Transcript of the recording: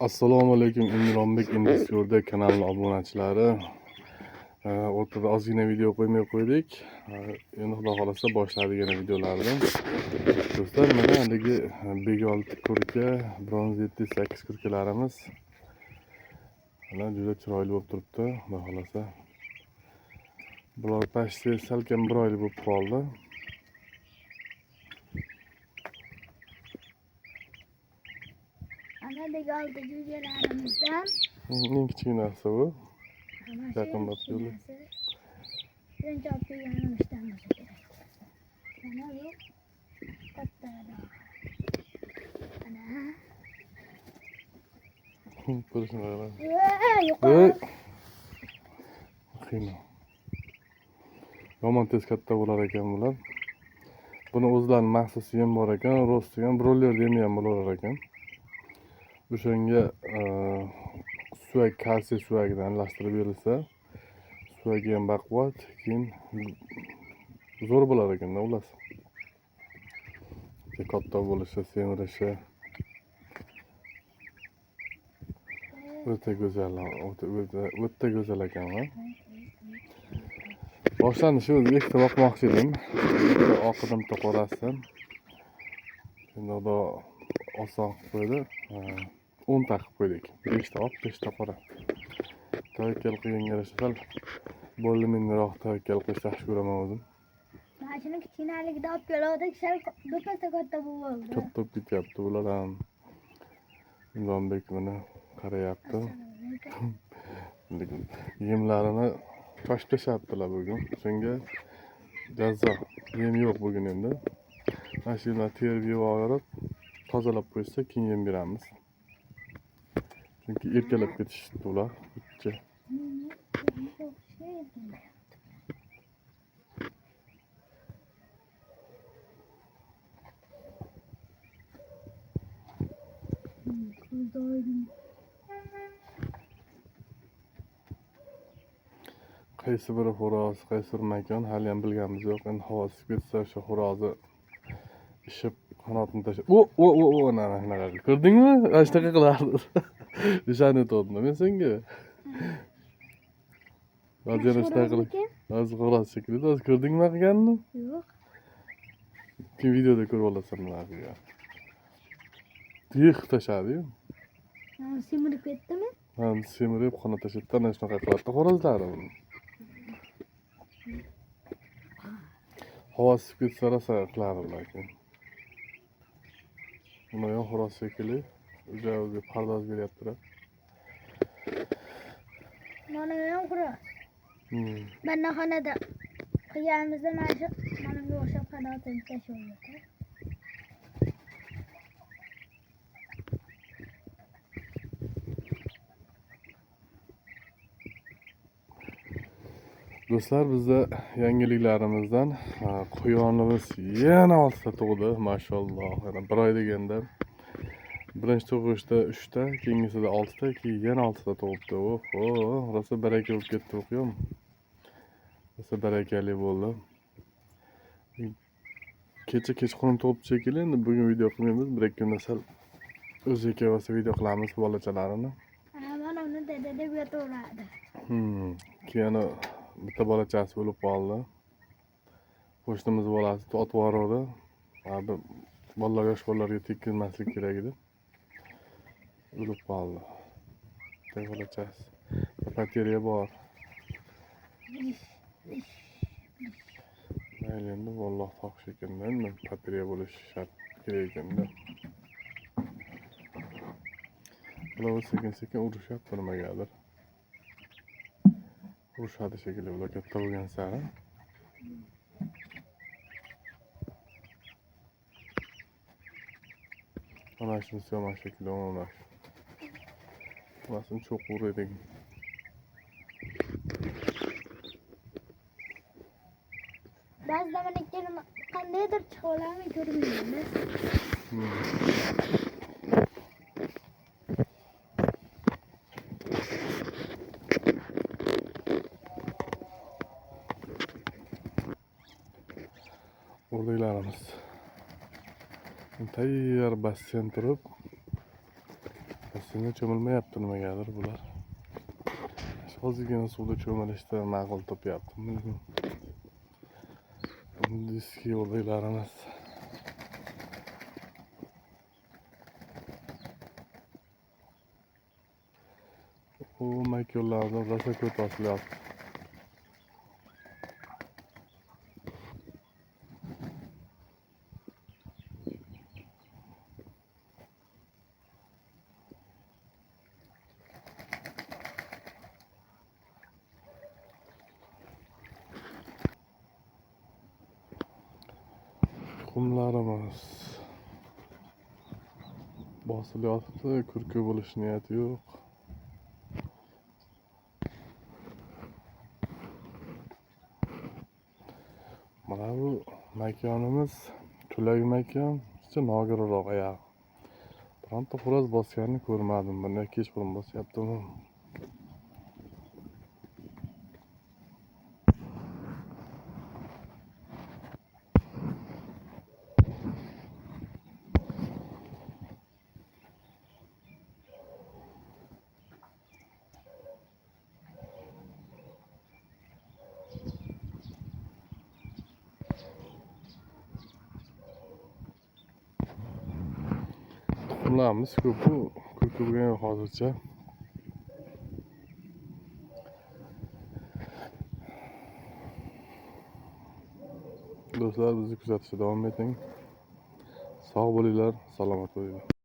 Assalomu alaykum Imronbek Industry kanali obunachilari. O'rtada ozgina video qo'ymay qo'ydik. Endi xudo xolasa boshladigan videolarni. Do'stlar, mana haligi B6 kurka, bronz 708 kurkalarimiz. Mana juda chiroyli bo'lib turibdi, xudo xolasa. Bular pashti salkam bir oylik bo'lib qoldi. Ana B6 kurkalarimizdan Eng kichkinasi bu. Yaqin borib yo'li. birinchi olib kelganimizdan bo'lsa kerak. Mana bu kattaroq. Ana. Ko'rishni qarang. Yuqori. Qiyma. Yomon tez katta bo'lar ekan bular. Buni o'zlarining maxsus yem bor ekan, rosti ham broiler yemi ham bo'lar ekan. O'shanga suyak, kalsiy suyagidan aralashtirib berilsa, suyagi ham baquvvat, keyin zo'r bo'lar ekanda ular. Katta bo'lishi, semirishi o'ta go'zal, o'ta go'zal ekan. Boshlanishi o'zi ikkita boqmoqchi edim. Oqidim to'qorasidan. Endi xudo oson qilib qo'ydi. 10 ta qilib qo'ydik. 5 ta oq, 5 ta qora. Tavakkal qilganga yarasha bo'limliroq tavakkal qilishni yaxshi ko'raman o'zim. Mana shuni kichkinaligida olib keldik, sal katta bo'ldi. Katta bo'lib ketyapti bular ham. Imronbek mana qarayapti. Yemlarini toshib tashlabdilar bugun. Shunga jazo. Yem yo'q bugun endi. Mashinalarni terib yuborib, tozalab qo'ysa, keyin yem beramiz. Chunki erkalab ketishdi ular. Qaysi biri xo'roz, qaysi biri makon hali ham bilganimiz yo'q. Endi havosi ketsa o'sha xo'rozni ishib qanotini tashlab. Mana ko'rdingmi? Ana shunaqa qilardi. Nishani o'tdim men senga. Hozir shunaqa qilib. Hozir xo'roz shekilli. Hozir ko'rdingmi qilganini? Yo'q. Keyin videoda ko'rib olasan bularni. Tiq tashladi-yu. Semirib ketdimi? Ha, semirib qanot tashladi. Ana shunaqa qiladi xo'rozlar. Havasi ketsa rosa qiladi lekin. Buni ham xo'roz shekilli. O'zi pardoz beryaptilar. Mana ham xo'roz. Mana xonada qilganimizda mana shu menga o'xshab qanotini tashlayapti. Do'stlar, bizda yangiliklarimizdan quyonimiz yana 6 ta tug'di, mashalloh. Yana bir oy deganda birinchi tug'ishda 3 ta, keyingisida 6 ta, keyin yana 6 ta tug'ibdi. Oho, rosa baraka bo'lib ketdi o'qiyam. Rosa barakali bo'ldi. Kechqurun tug'ib shekilli, endi bugun video qilmaymiz, bir ikki kunda sal o'ziga kelsa video qilamiz bolachalarini. Mana uni dada deb yotaveradi. Keyin bitta bolachasi bo'lib qoldi. Qo'shnimiz bolasi otib yubordi. Bolalar, yosh bolalarga tekkizmaslik kerak edi. O'lib qoldi. Bitta bolachasi. Bakteriya bor. Mayli endi valloh toqish ekanda, endi bakteriya bo'lishi shart kerak ekanda. Bular sekin urushyapti nimagadir. Urushadi shekilli bular katta bo'lgan sari. Mana shunisi ham shekilli mana shu. Bunasini cho'q uraydik. Ba'zida mana kelma qandaydir chiqolarni ko'rmayman. O'rdaklarimiz tayyor basseyn turib, Aslında cho'milmayapti nimagadir bular. Ozgina suvda cho'milishda ma'qul topyaptim. Diski yo'ldaylarimiz. U makyollarda rosa ko'p osilyapti. Tuxumlarimiz bosilyapti, kurku bo'lish niyati yo'q. Mana bu makonimiz tulagi makon, işte nogironroq oyog'i. Bironta xo'roz bosganini ko'rmadim. Bunday kechqurun bosyaptimi? Tuxumlarimiz ko'pu, kurku bo'lgan yo'q hozircha. Do'stlar, bizni kuzatishda davom eting. Sog' bo'linglar, salomat bo'linglar.